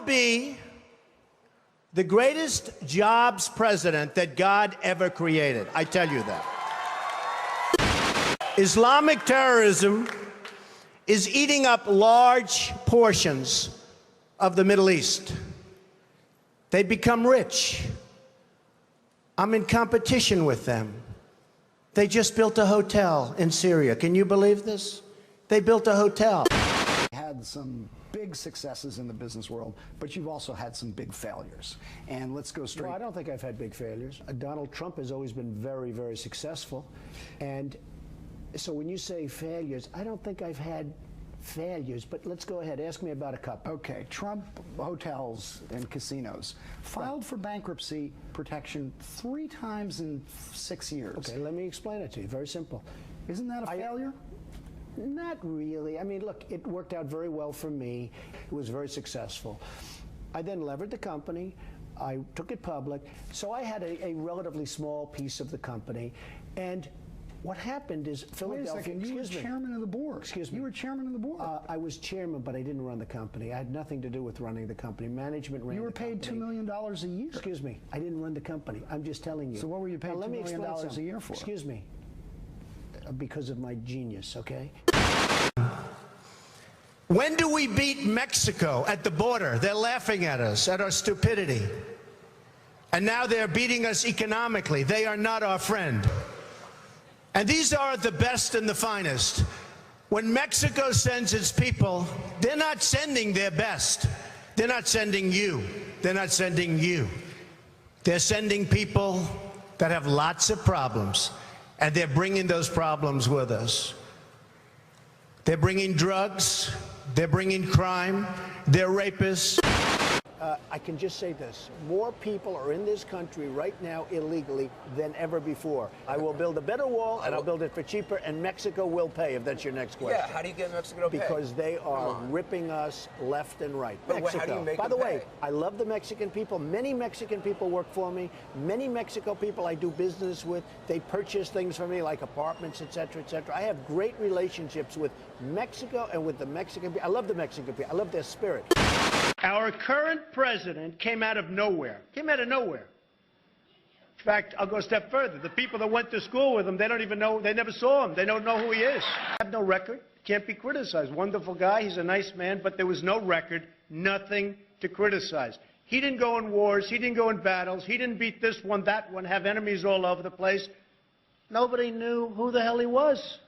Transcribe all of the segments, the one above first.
be the greatest jobs president that God ever created. I tell you that. Islamic terrorism is eating up large portions of the Middle East. They become rich. I'm in competition with them. They just built a hotel in Syria. Can you believe this? They built a hotel. Had some big successes in the business world, but you've also had some big failures. And let's go straight. No, I don't think I've had big failures. Donald Trump has always been very, very successful. And so when you say failures, I don't think I've had failures, but let's go ahead. Ask me about a couple. Okay, Trump hotels and casinos filed for bankruptcy protection 3 times in 6 years. Okay, let me explain it to you. Very simple. Isn't that a failure? Not really. I mean, look, it worked out very well for me. It was very successful. I then levered the company. I took it public. So I had a relatively small piece of the company. And what happened is Philadelphia. Wait a second, you were chairman of the board. Excuse me. You were chairman of the board. I was chairman, but I didn't run the company. I had nothing to do with running the company. Management ran the company. You were paid $2 million a year. Excuse me. I didn't run the company. I'm just telling you. So what were you paid $2 million a year for? Excuse me. Because of my genius, okay? When do we beat Mexico at the border? They're laughing at us, at our stupidity. And now they're beating us economically. They are not our friend. And these are the best and the finest. When Mexico sends its people, they're not sending their best. They're not sending you. They're not sending you. They're sending people that have lots of problems, and they're bringing those problems with us. They're bringing drugs. They're bringing crime. They're rapists. I can just say this. More people are in this country right now illegally than ever before. I will build a better wall, and I'll build it for cheaper, and Mexico will pay, if that's your next question. Yeah, how do you get Mexico to pay? Because they are ripping us left and right. But Mexico. how do you make By them the way, pay? I love the Mexican people. Many Mexican people work for me. Many Mexico people I do business with. They purchase things for me, like apartments, et cetera, et cetera. I have great relationships with Mexico and with the Mexican people. I love the Mexican people. I love their spirit. Our current president came out of nowhere. Came out of nowhere. In fact, I'll go a step further. The people that went to school with him, they don't even know, they never saw him. They don't know who he is. Have no record. Can't be criticized. Wonderful guy. He's a nice man, but there was no record. Nothing to criticize. He didn't go in wars. He didn't go in battles. He didn't beat this one, that one, have enemies all over the place. Nobody knew who the hell he was.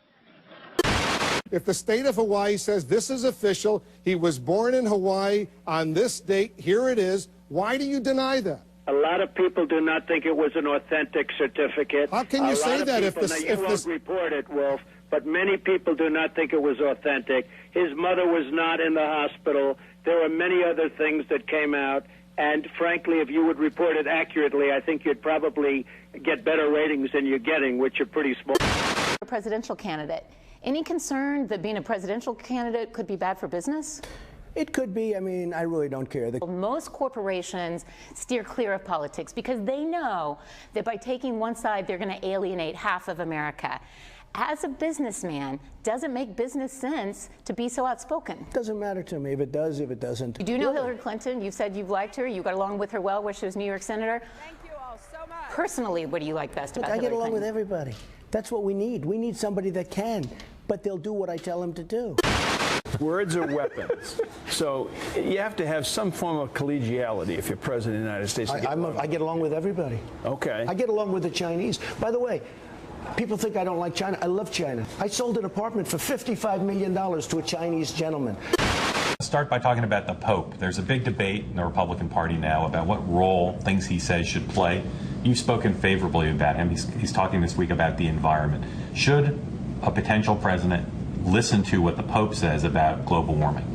If the state of Hawaii says this is official, he was born in Hawaii on this date, here it is, why do you deny that? A lot of people do not think it was an authentic certificate. How can you say that if this... You won't report it, Wolf, but many people do not think it was authentic. His mother was not in the hospital. There were many other things that came out. And frankly, if you would report it accurately, I think you'd probably get better ratings than you're getting, which are pretty small. A presidential candidate. Any concern that being a presidential candidate could be bad for business? It could be. I mean, I really don't care. Most corporations steer clear of politics because they know that by taking one side, they're going to alienate half of America. As a businessman, does it make business sense to be so outspoken? It doesn't matter to me if it does, if it doesn't. You do know Hillary Clinton. You said you've liked her. You got along with her well when she was New York Senator. Thank you all so much. Personally, what do you like best about Hillary I get along Clinton? with everybody. That's what we need. We need somebody that can, but they'll do what I tell them to do. Words are weapons. So you have to have some form of collegiality if you're president of the United States. I get along with everybody. Okay. I get along with the Chinese. By the way, people think I don't like China. I love China. I sold an apartment for $55 million to a Chinese gentleman. Start by talking about the Pope. There's a big debate in the Republican Party now about what role things he says should play. You've spoken favorably about him. He's talking this week about the environment. Should a potential president listen to what the Pope says about global warming?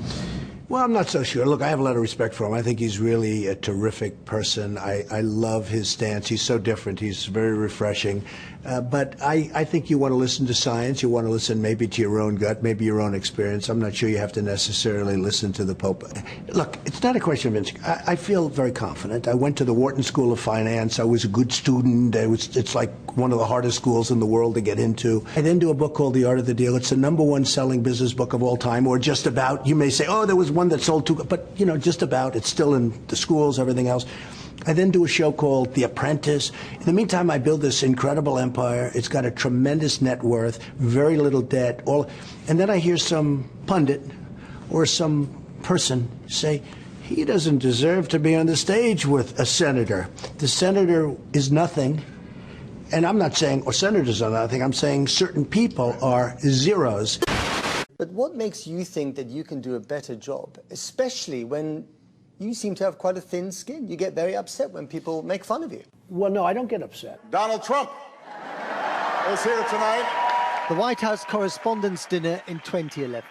Well, I'm not so sure. Look, I have a lot of respect for him. I think he's really a terrific person. I love his stance. He's so different. He's very refreshing. But I think you want to listen to science. You want to listen maybe to your own gut, maybe your own experience. I'm not sure you have to necessarily listen to the Pope. Look, it's not a question of instinct. I feel very confident. I went to the Wharton School of Finance. I was a good student. It's like one of the hardest schools in the world to get into. I then do a book called The Art of the Deal. It's the #1 selling business book of all time, or just about. You may say, oh, there was one one that sold two, but you know, just about. It's still in the schools, everything else. I then do a show called The Apprentice. In the meantime, I build this incredible empire. It's got a tremendous net worth, very little debt. And then I hear some pundit or some person say, he doesn't deserve to be on the stage with a senator. The senator is nothing. And I'm not saying, or senators are nothing, I'm saying certain people are zeros. But what makes you think that you can do a better job, especially when you seem to have quite a thin skin? You get very upset when people make fun of you. Well, no, I don't get upset. Donald Trump is here tonight. The White House Correspondents' Dinner in 2011.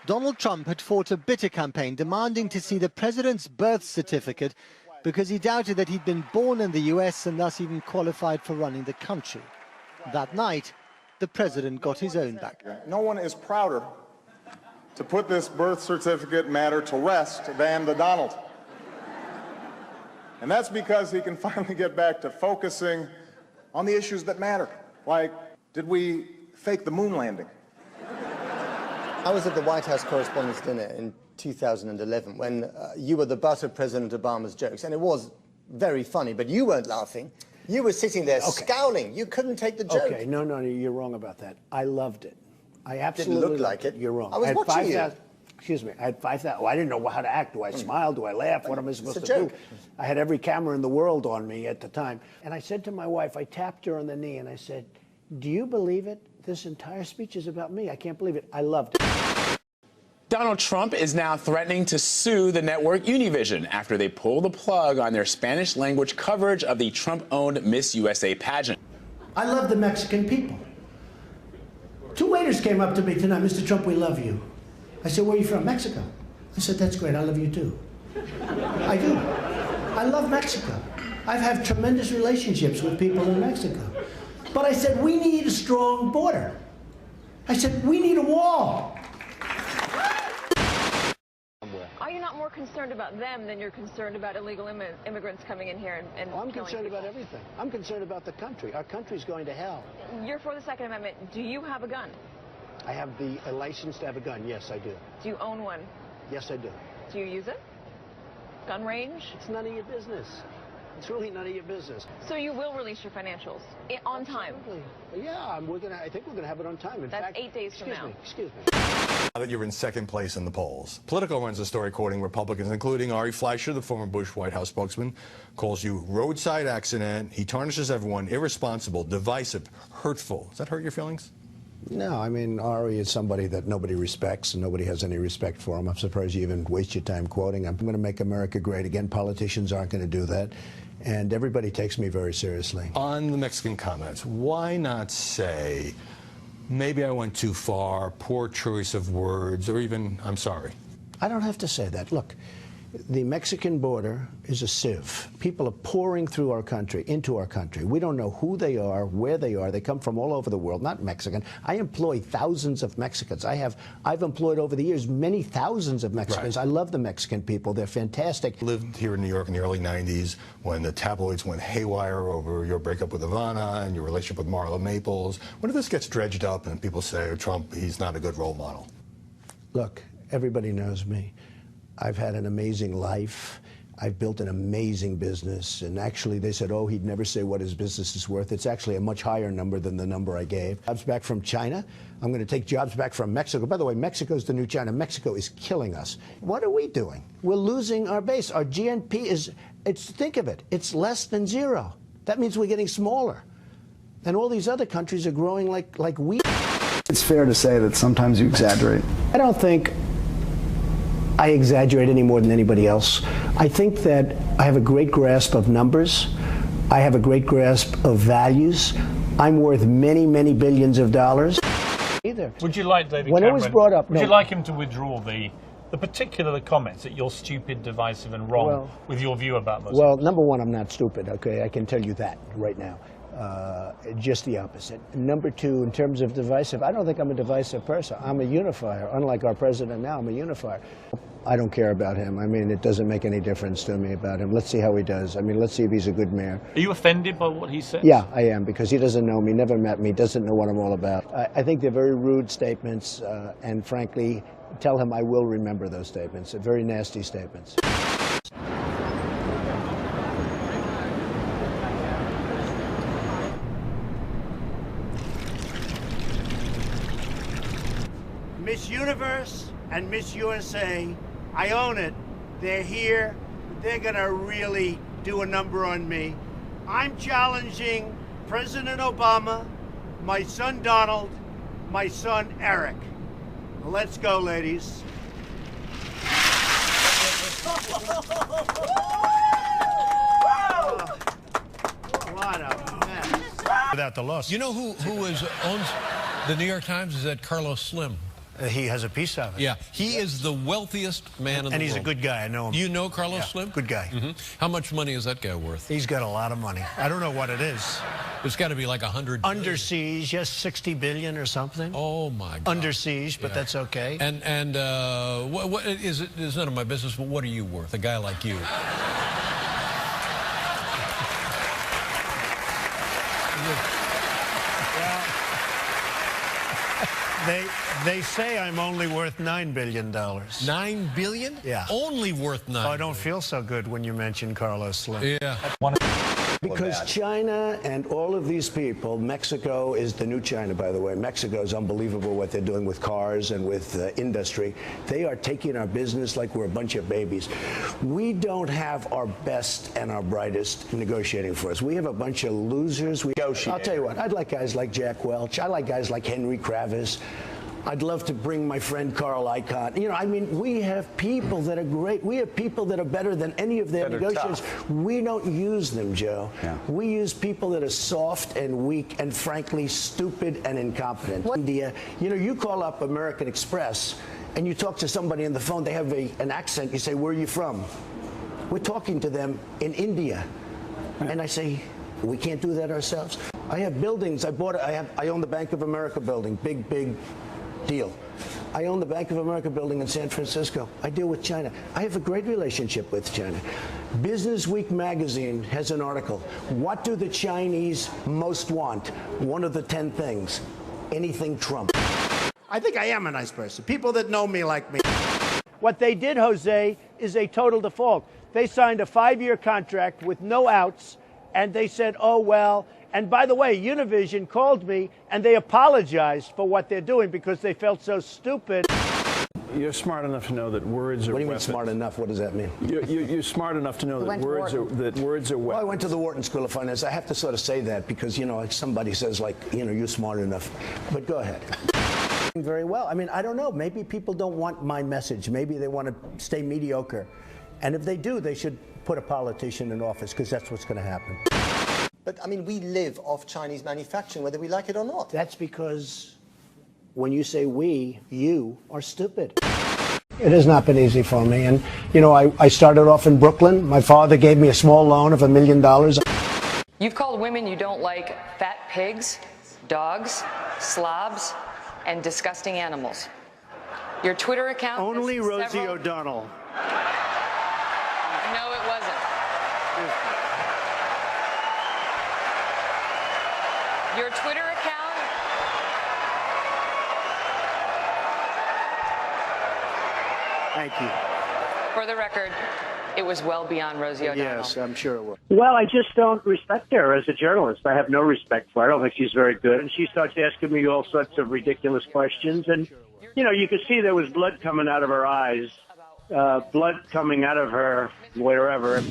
Donald Trump had fought a bitter campaign demanding to see the president's birth certificate because he doubted that he'd been born in the US and thus even qualified for running the country. That night, the president got his own back. No one is prouder to put this birth certificate matter to rest than the Donald. And that's because he can finally get back to focusing on the issues that matter. Like, did we fake the moon landing? I was at the White House Correspondents' Dinner in 2011 when you were the butt of President Obama's jokes, and it was very funny, but you weren't laughing. You were sitting there scowling. You couldn't take the joke. Okay, no, you're wrong about that. I loved it. I absolutely didn't look like it. You're wrong. I was watching you. Excuse me. I had 5,000. Well, I didn't know how to act. Do I smile? Do I laugh? What am I supposed to do? I had every camera in the world on me at the time. And I said to my wife, I tapped her on the knee and I said, do you believe it? This entire speech is about me. I can't believe it. I loved it. Donald Trump is now threatening to sue the network Univision after they pull the plug on their Spanish-language coverage of the Trump-owned Miss USA pageant. I love the Mexican people. 2 waiters came up to me tonight. Mr. Trump, we love you. I said, where are you from? Mexico. I said, that's great. I love you too. I do. I love Mexico. I've had tremendous relationships with people in Mexico. But I said, we need a strong border. I said, we need a wall. Are you not more concerned about them than you're concerned about illegal immigrants coming in here and I'm concerned about everything. I'm concerned about the country. Our country's going to hell. You're for the Second Amendment. Do you have a gun? I have a license to have a gun. Yes, I do. Do you own one? Yes, I do. Do you use it? Gun range? It's none of your business. It's really none of your business. So you will release your financials on time? Yeah, I think we're going to have it on time. In That's fact, 8 days from now. Excuse me. Now that you're in second place in the polls, Politico runs a story quoting Republicans, including Ari Fleischer, the former Bush White House spokesman, calls you roadside accident. He tarnishes everyone, irresponsible, divisive, hurtful. Does that hurt your feelings? No, I mean, Ari is somebody that nobody respects and nobody has any respect for him. I'm surprised you even waste your time quoting him. I'm going to make America great again. Politicians aren't going to do that. And everybody takes me very seriously. On the Mexican comments, why not say, maybe I went too far, poor choice of words, or even, I'm sorry? I don't have to say that. Look, the Mexican border is a sieve. People are pouring through our country, into our country. We don't know who they are, where they are. They come from all over the world, not Mexican. I employ thousands of Mexicans. I've employed over the years many thousands of Mexicans. Right. I love the Mexican people. They're fantastic. Lived here in New York in the early 90s when the tabloids went haywire over your breakup with Ivana and your relationship with Marla Maples. When this gets dredged up and people say, oh, Trump, he's not a good role model? Look, everybody knows me. I've had an amazing life. I've built an amazing business. And actually, they said, oh, he'd never say what his business is worth. It's actually a much higher number than the number I gave. Jobs back from China. I'm going to take jobs back from Mexico. By the way, Mexico's the new China. Mexico is killing us. What are we doing? We're losing our base. Our GNP is, think of it, it's less than zero. That means we're getting smaller. And all these other countries are growing like we. It's fair to say that sometimes you exaggerate. I don't think I exaggerate any more than anybody else. I think that I have a great grasp of numbers. I have a great grasp of values. I'm worth many, many billions of dollars. Either. Would you like David when Cameron, it was brought up, would you like him to withdraw the particular comments that you're stupid, divisive and wrong with your view about Muslims? Well, number one, I'm not stupid, okay? I can tell you that right now. Just the opposite. Number two, in terms of divisive, I don't think I'm a divisive person. I'm a unifier. Unlike our president now, I'm a unifier. I don't care about him. I mean, it doesn't make any difference to me about him. Let's see how he does. I mean, let's see if he's a good mayor. Are you offended by what he said? Yeah, I am, because he doesn't know me, never met me, doesn't know what I'm all about. I think they're very rude statements, and frankly, tell him I will remember those statements. They're very nasty statements. Miss Universe and Miss USA, I own it. They're here. They're gonna really do a number on me. I'm challenging President Obama, my son Donald, my son Eric. Let's go, ladies. What a mess. Without the loss. You know who owns the New York Times? Is that Carlos Slim? He has a piece of it. Yeah, he is the wealthiest man in the world. And he's a good guy, I know him. You know Carlos Slim? Good guy. How much money is that guy worth? He's got a lot of money. I don't know what it is. It's got to be like 100 billion. Under siege, yes, 60 billion or something. Oh my God. Under siege, but that's okay. And what is it? It's none of my business. But what are you worth? A guy like you. They say I'm only worth $9 billion. $9 billion? Yeah. Only worth $9 billion. Oh, I don't feel so good when you mention Carlos Slim. Yeah. Because China and all of these people, Mexico is the new China, by the way. Mexico is unbelievable what they're doing with cars and with industry. They are taking our business like we're a bunch of babies. We don't have our best and our brightest negotiating for us. We have a bunch of losers. I'll tell you what, I'd like guys like Jack Welch. I like guys like Henry Kravis. I'd love to bring my friend Carl Icahn. You know, I mean, we have people that are great. We have people that are better than any of their negotiators. We don't use them, Joe. Yeah. We use people that are soft and weak and, frankly, stupid and incompetent. India, you know, you call up American Express and you talk to somebody on the phone, they have an accent, you say, where are you from? We're talking to them in India. And I say, we can't do that ourselves. I have buildings. I own the Bank of America building. Big deal. I own the Bank of America building in San Francisco. I deal with China. I have a great relationship with China. Business Week magazine has an article. What do the Chinese most want? One of the 10 things. Anything Trump. I think I am a nice person. People that know me like me. What they did, Jose, is a total default. They signed a 5-year contract with no outs, and they said, oh, well. And by the way, Univision called me, and they apologized for what they're doing because they felt so stupid. You're smart enough to know that words are weapons. What do you mean smart enough? What does that mean? You're smart enough to know that words are weapons. Well, I went to the Wharton School of Finance. I have to sort of say that because, you know, like somebody says, like, you know, you're smart enough. But go ahead. Very well. I mean, I don't know. Maybe people don't want my message. Maybe they want to stay mediocre. And if they do, they should put a politician in office because that's what's going to happen. But, I mean, we live off Chinese manufacturing, whether we like it or not. That's because when you say we, you are stupid. It has not been easy for me. And, you know, I started off in Brooklyn. My father gave me a small loan of $1 million. You've called women you don't like fat pigs, dogs, slobs, and disgusting animals. Your Twitter account... Only Rosie O'Donnell. No, it wasn't. Your Twitter account... Thank you. For the record, it was well beyond Rosie O'Donnell. Yes, I'm sure it was. Well, I just don't respect her as a journalist. I have no respect for her. I don't think she's very good. And she starts asking me all sorts of ridiculous questions. And, you know, you could see there was blood coming out of her eyes, blood coming out of her wherever.